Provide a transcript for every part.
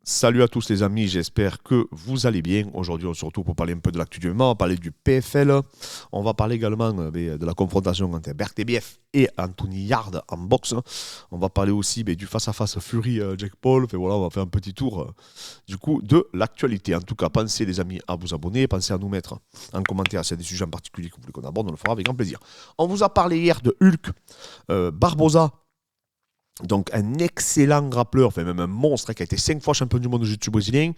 Salut à tous les amis, j'espère que vous allez bien. Aujourd'hui, on se retrouve pour parler un peu de l'actu du moment, on va parler du PFL. On va parler également de la confrontation entre Bertebiev et Anthony Yard en boxe. On va parler aussi du face-à-face Fury-Jack Paul. Voilà, on va faire un petit tour du coup de l'actualité. En tout cas, pensez les amis à vous abonner, pensez à nous mettre en commentaire s'il y a des sujets en particulier que vous voulez qu'on aborde, on le fera avec grand plaisir. On vous a parlé hier de Hulk, Barboza. Donc un excellent grappleur, enfin même un monstre qui a été 5 fois champion du monde de jiu-jitsu brésilien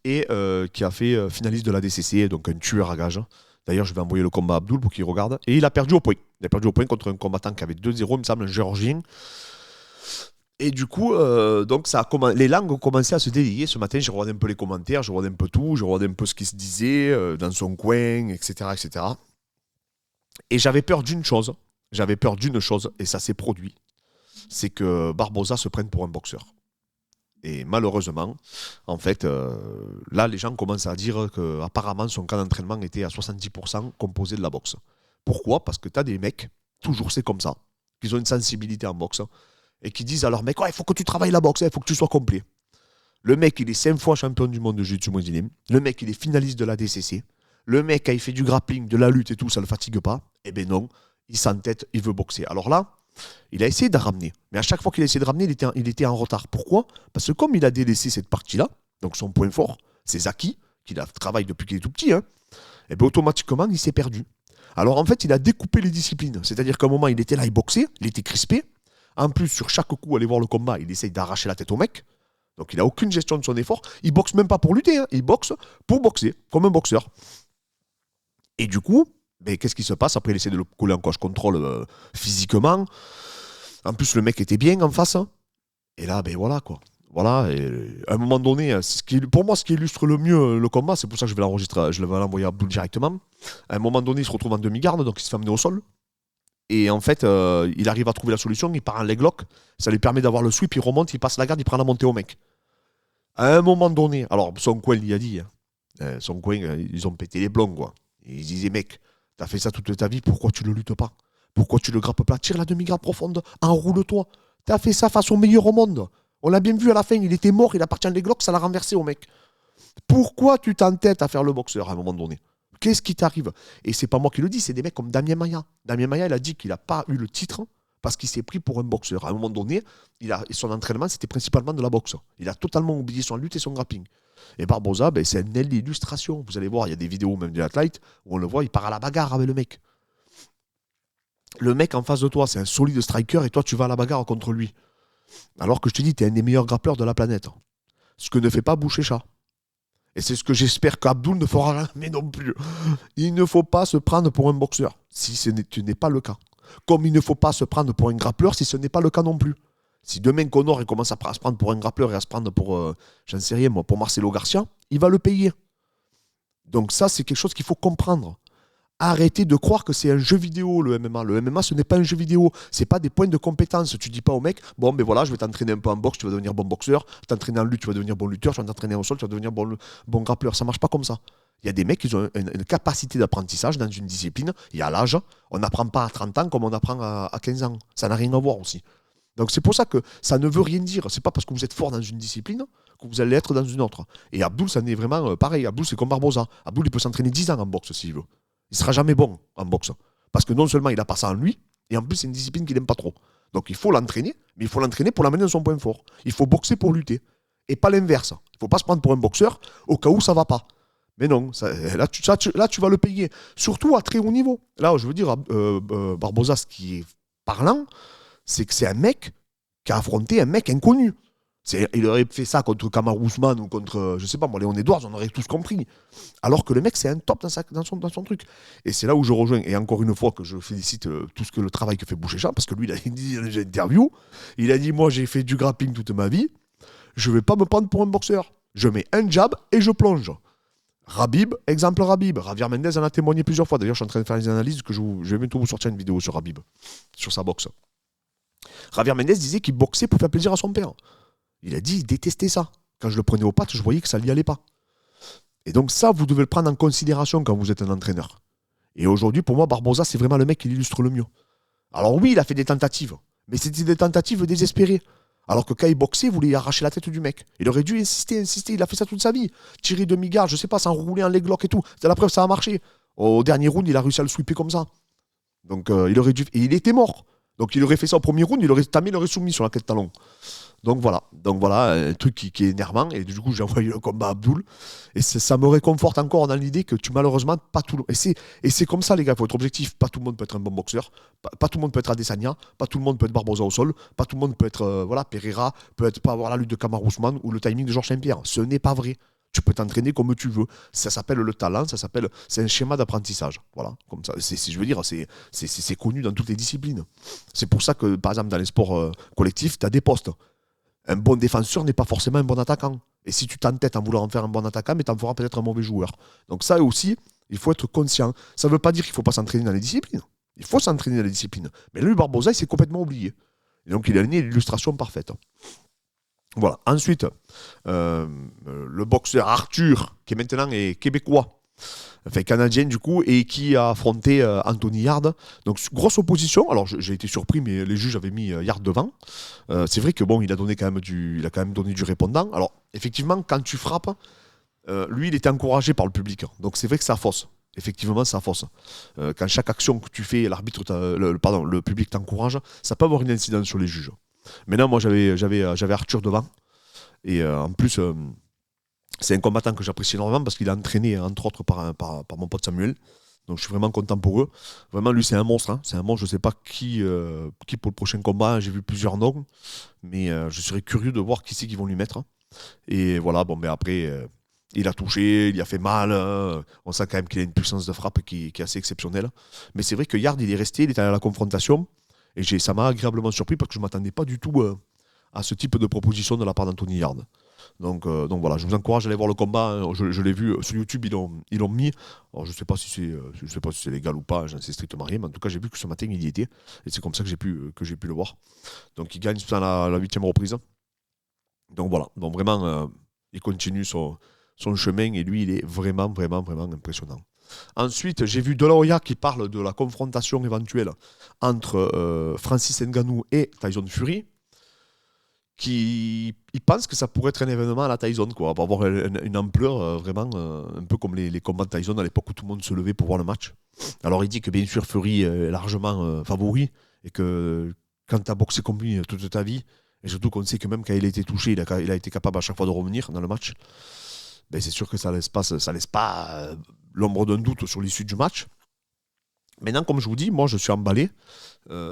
et qui a fait finaliste de la DCC, donc un tueur à gage. D'ailleurs, je vais envoyer le combat à Abdul pour qu'il regarde. Et il a perdu au point. Il a perdu au point contre un combattant qui avait 2-0, il me semble, un géorgien. Et du coup, donc les langues ont commencé à se délier. Ce matin, j'ai regardé un peu les commentaires, je regardais un peu tout, je regardais un peu ce qui se disait dans son coin, etc., etc. Et j'avais peur d'une chose. Et ça s'est produit. C'est que Barboza se prenne pour un boxeur. Et malheureusement, en fait, là, les gens commencent à dire qu'apparemment, son camp d'entraînement était à 70% composé de la boxe. Pourquoi ? Parce que tu as des mecs, toujours c'est comme ça, qui ont une sensibilité en boxe, et qui disent à leur mec, il faut que tu travailles la boxe, il faut que tu sois complet. Le mec, il est 5 fois champion du monde de jiu-jitsu brésilien. Le mec, il est finaliste de la DCC. Le mec, quand il fait du grappling, de la lutte et tout, ça ne le fatigue pas. Eh ben non, il s'entête, il veut boxer. Alors là, il a essayé de ramener. Mais à chaque fois qu'il a essayé de ramener, il était en retard. Pourquoi ? Parce que comme il a délaissé cette partie-là, donc son point fort, ses acquis, qu'il travaille depuis qu'il est tout petit, et bien automatiquement, il s'est perdu. Alors en fait, il a découpé les disciplines. C'est-à-dire qu'à un moment, il était là, il boxait, il était crispé. En plus, sur chaque coup, aller voir le combat, il essaye d'arracher la tête au mec. Donc il n'a aucune gestion de son effort. Il boxe même pas pour lutter, il boxe pour boxer, comme un boxeur. Et du coup, qu'est-ce qui se passe ? Après, il essaie de le coller en coach contrôle physiquement. En plus, le mec était bien en face. Et là, voilà quoi. Voilà, et à un moment donné, pour moi, ce qui illustre le mieux le combat, c'est pour ça que je vais l'enregistrer, je vais l'envoyer à Abdul directement. À un moment donné, il se retrouve en demi-garde, donc il se fait amener au sol. Et en fait, il arrive à trouver la solution, il part en leg lock, ça lui permet d'avoir le sweep, il remonte, il passe la garde, il prend la montée au mec. À un moment donné, alors son coin, il y a dit, son coin, ils ont pété les plombs, quoi. Et ils disaient, mec, t'as fait ça toute ta vie, pourquoi tu le luttes pas ? Pourquoi tu le grappes pas ? Tire la demi-garde profonde, enroule-toi. T'as fait ça face au meilleur au monde. On l'a bien vu à la fin, il était mort, il appartient à les glocks, ça l'a renversé au mec. Pourquoi tu t'entêtes à faire le boxeur à un moment donné ? Qu'est-ce qui t'arrive ? Et c'est pas moi qui le dis, c'est des mecs comme Damien Maia. Damien Maia, il a dit qu'il n'a pas eu le titre parce qu'il s'est pris pour un boxeur. À un moment donné, son entraînement, c'était principalement de la boxe. Il a totalement oublié son lutte et son grappling. Et Barboza, c'est un aile d'illustration. Vous allez voir, il y a des vidéos même de l'athlète où on le voit, il part à la bagarre avec le mec. Le mec en face de toi, c'est un solide striker et toi, tu vas à la bagarre contre lui. Alors que je te dis, tu es un des meilleurs grappleurs de la planète. Ce que ne fait pas Boucher-Chat. Et c'est ce que j'espère qu'Abdul ne fera jamais non plus. Il ne faut pas se prendre pour un boxeur si ce n'est pas le cas. Comme il ne faut pas se prendre pour un grappleur si ce n'est pas le cas non plus. Si demain Conor il commence à se prendre pour un grappleur et à se prendre pour, j'en sais rien moi, pour Marcelo Garcia, il va le payer. Donc ça, c'est quelque chose qu'il faut comprendre. Arrêtez de croire que c'est un jeu vidéo, le MMA. Le MMA, ce n'est pas un jeu vidéo. Ce n'est pas des points de compétence. Tu dis pas au mec, voilà, je vais t'entraîner un peu en boxe, tu vas devenir bon boxeur. T'entraîner en lutte, tu vas devenir bon lutteur. Tu vas t'entraîner au sol, tu vas devenir bon grappleur. Ça marche pas comme ça. Il y a des mecs qui ont une capacité d'apprentissage dans une discipline. Il y a l'âge. On n'apprend pas à 30 ans comme on apprend à 15 ans. Ça n'a rien à voir aussi. Donc c'est pour ça que ça ne veut rien dire. C'est pas parce que vous êtes fort dans une discipline que vous allez être dans une autre. Et Abdul, ça n'est vraiment pareil. Abdul, c'est comme Barboza. Abdul, il peut s'entraîner 10 ans en boxe s'il veut. Il ne sera jamais bon en boxe. Parce que non seulement il n'a pas ça en lui, et en plus c'est une discipline qu'il n'aime pas trop. Donc il faut l'entraîner, mais il faut l'entraîner pour l'amener dans son point fort. Il faut boxer pour lutter. Et pas l'inverse. Il ne faut pas se prendre pour un boxeur au cas où ça ne va pas. Mais non, là, tu vas le payer. Surtout à très haut niveau. Là, je veux dire, Barboza, ce qui est parlant, c'est que c'est un mec qui a affronté un mec inconnu. Il aurait fait ça contre Kamaru Usman ou contre, je sais pas moi, Léon Edwards, on aurait tous compris. Alors que le mec, c'est un top dans son truc. Et c'est là où je rejoins, et encore une fois que je félicite le travail que fait Boucher-Chat, parce que lui, il a dit dans une interview, il a dit, moi, j'ai fait du grappling toute ma vie, je vais pas me prendre pour un boxeur. Je mets un jab et je plonge. Rabib, exemple Rabib. Javier Mendez en a témoigné plusieurs fois. D'ailleurs, je suis en train de faire des analyses je vais bientôt vous sortir une vidéo sur Rabib, sur sa boxe. Javier Mendez disait qu'il boxait pour faire plaisir à son père. Il a dit, il détestait ça. Quand je le prenais aux pattes, je voyais que ça n'y allait pas. Et donc ça, vous devez le prendre en considération quand vous êtes un entraîneur. Et aujourd'hui, pour moi, Barboza, c'est vraiment le mec qui l'illustre le mieux. Alors oui, il a fait des tentatives, mais c'était des tentatives désespérées. Alors que quand il boxait, il voulait arracher la tête du mec. Il aurait dû insister, il a fait ça toute sa vie. Tirer demi-garde, je sais pas, s'enrouler en leg lock et tout. C'est la preuve, ça a marché. Au dernier round, il a réussi à le sweeper comme ça. Donc il aurait dû. Et il était mort. Donc il aurait fait ça au premier round, Tamé l'aurait soumis sur la quête de talon. Donc voilà, un truc qui est énervant. Et du coup, j'ai envoyé le combat à Abdul. Et ça me réconforte encore dans l'idée que malheureusement, pas tout le monde. Et c'est comme ça, les gars, il faut être objectif. Pas tout le monde peut être un bon boxeur. Pas tout le monde peut être Adesanya. Pas tout le monde peut être Barbosa au sol. Pas tout le monde peut être Pereira. Peut pas avoir la lutte de Kamaru Usman ou le timing de Georges Saint-Pierre. Ce n'est pas vrai. Tu peux t'entraîner comme tu veux. Ça s'appelle le talent, c'est un schéma d'apprentissage. Voilà, comme ça. Je veux dire, c'est connu dans toutes les disciplines. C'est pour ça que, par exemple, dans les sports collectifs, tu as des postes. Un bon défenseur n'est pas forcément un bon attaquant. Et si tu t'entêtes en vouloir en faire un bon attaquant, mais tu en feras peut-être un mauvais joueur. Donc ça aussi, il faut être conscient. Ça ne veut pas dire qu'il ne faut pas s'entraîner dans les disciplines. Il faut s'entraîner dans les disciplines. Mais lui, Barbosa, il s'est complètement oublié. Et donc il a né l'illustration parfaite. Voilà. Ensuite, le boxeur Arthur, qui est maintenant québécois, enfin canadien du coup, et qui a affronté Anthony Yarde. Donc grosse opposition. Alors j'ai été surpris, mais les juges avaient mis Yarde devant. C'est vrai que bon, il a quand même donné du répondant. Alors effectivement, quand tu frappes, lui, il était encouragé par le public. Donc c'est vrai que ça fausse. Effectivement, ça fausse. Quand chaque action que tu fais, le public t'encourage, ça peut avoir une incidence sur les juges. Maintenant, moi, j'avais Arthur devant. Et en plus, c'est un combattant que j'apprécie énormément parce qu'il est entraîné, entre autres, par mon pote Samuel. Donc, je suis vraiment content pour eux. Vraiment, lui, c'est un monstre. Hein. C'est un monstre. Je ne sais pas qui pour le prochain combat. J'ai vu plusieurs noms. Mais je serais curieux de voir qui c'est qu'ils vont lui mettre. Et voilà, bon, mais après, il a touché, il a fait mal. On sent quand même qu'il a une puissance de frappe qui est assez exceptionnelle. Mais c'est vrai que Yarde, il est resté, il est allé à la confrontation. Et ça m'a agréablement surpris parce que je ne m'attendais pas du tout à ce type de proposition de la part d'Anthony Yarde. Donc voilà, je vous encourage à aller voir le combat. Hein. Je l'ai vu sur YouTube, ils l'ont mis. Alors, je ne sais pas si c'est légal ou pas, j'en sais strictement rien, mais en tout cas, j'ai vu que ce matin, il y était. Et c'est comme ça que j'ai pu le voir. Donc il gagne dans la 8e reprise. Donc voilà, donc vraiment, il continue son chemin et lui, il est vraiment, vraiment, vraiment impressionnant. Ensuite, j'ai vu De La Hoya qui parle de la confrontation éventuelle entre Francis Ngannou et Tyson Fury. Il pense que ça pourrait être un événement à la Tyson, quoi. Va avoir une ampleur vraiment un peu comme les combats de Tyson à l'époque où tout le monde se levait pour voir le match. Alors il dit que bien sûr Fury est largement favori et que quand tu as boxé comme lui toute ta vie, et surtout qu'on sait que même quand il a été touché, il a été capable à chaque fois de revenir dans le match, ben c'est sûr que ça laisse pas l'ombre d'un doute sur l'issue du match. Maintenant, comme je vous dis, moi je suis emballé.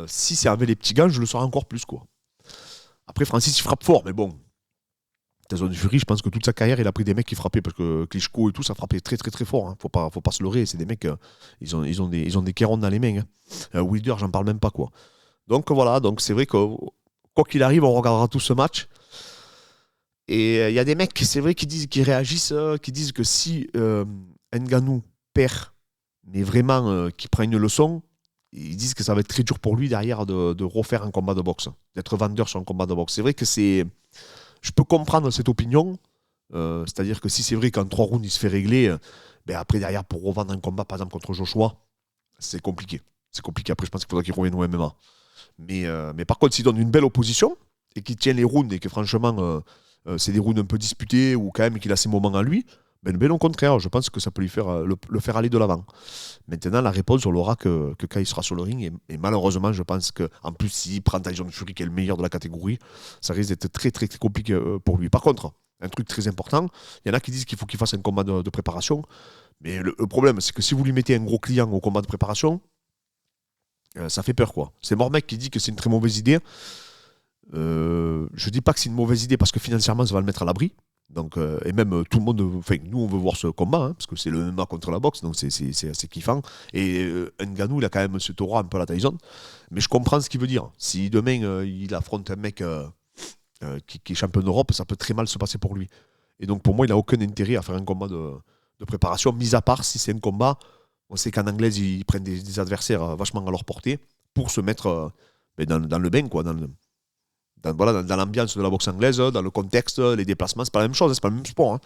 Si c'est avec les petits gants, je le serai encore plus, quoi. Après, Francis, il frappe fort, mais bon. Tyson Fury, je pense que toute sa carrière, il a pris des mecs qui frappaient, parce que Klitschko et tout, ça frappait très très très fort. Hein. Faut pas se leurrer, c'est des mecs, ils ont des kérons dans les mains. Hein. Wilder, j'en parle même pas, quoi. Donc voilà, donc c'est vrai que quoi qu'il arrive, on regardera tout ce match. Et il y a des mecs, c'est vrai, qui réagissent, qui disent que si Ngannou perd, mais vraiment qui prend une leçon, ils disent que ça va être très dur pour lui derrière de refaire un combat de boxe, d'être vendeur sur un combat de boxe. C'est vrai que je peux comprendre cette opinion, c'est-à-dire que si c'est vrai qu'en 3 rounds il se fait régler, ben après derrière pour revendre un combat par exemple contre Joshua, c'est compliqué. C'est compliqué. Après je pense qu'il faudra qu'il revienne au MMA. Mais par contre s'il donne une belle opposition et qu'il tient les rounds et que franchement c'est des rounds un peu disputés ou quand même qu'il a ses moments à lui, ben au contraire, je pense que ça peut lui faire le faire aller de l'avant. Maintenant, la réponse, on l'aura que quand il sera sur le ring. Et malheureusement, je pense qu'en plus, s'il prend Tyson Fury, qui est le meilleur de la catégorie, ça risque d'être très, très, très compliqué pour lui. Par contre, un truc très important, il y en a qui disent qu'il faut qu'il fasse un combat de préparation. Mais le problème, c'est que si vous lui mettez un gros client au combat de préparation, ça fait peur, quoi. C'est Mormec qui dit que c'est une très mauvaise idée. Je dis pas que c'est une mauvaise idée parce que financièrement, ça va le mettre à l'abri. Donc, et même tout le monde, enfin nous on veut voir ce combat hein, parce que c'est le MMA contre la boxe, donc c'est assez kiffant. Et Ngannou il a quand même ce aura un peu à la Tyson, mais je comprends ce qu'il veut dire. Si demain il affronte un mec qui est champion d'Europe, ça peut très mal se passer pour lui. Et donc pour moi il n'a aucun intérêt à faire un combat de préparation, mis à part si c'est un combat. On sait qu'en anglais ils prennent des adversaires vachement à leur portée pour se mettre dans le bain, quoi, dans l'ambiance de la boxe anglaise, dans le contexte, les déplacements, c'est pas la même chose, c'est pas le même sport. Hein.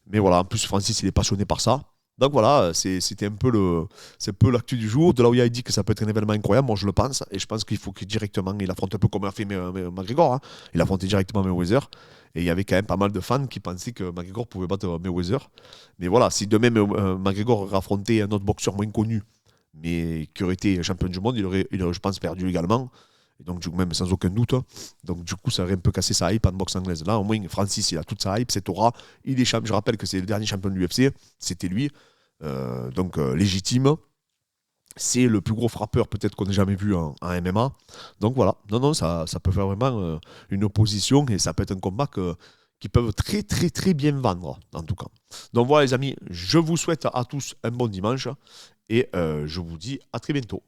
Mais voilà, en plus Francis il est passionné par ça. Donc voilà, c'était c'est un peu l'actu du jour. De là où il a dit que ça peut être un événement incroyable, moi je le pense. Et je pense qu'il faut que directement, il affronte un peu comme a fait McGregor. Hein. Il a affronté directement Mayweather. Et il y avait quand même pas mal de fans qui pensaient que McGregor pouvait battre Mayweather. Mais voilà, si demain McGregor aurait affronté un autre boxeur moins connu, mais qui aurait été champion du monde, il aurait, je pense, perdu également. Et donc, du coup, même sans aucun doute. Donc, du coup, ça aurait un peu cassé sa hype en boxe anglaise. Là, au moins, Francis, il a toute sa hype, cette aura. Il est champion. Je rappelle que c'est le dernier champion de l'UFC. C'était lui. Légitime. C'est le plus gros frappeur peut-être qu'on ait jamais vu en MMA. Donc voilà, non, non, ça peut faire vraiment une opposition et ça peut être un combat qui peuvent très très très bien vendre en tout cas. Donc voilà les amis, je vous souhaite à tous un bon dimanche et je vous dis à très bientôt.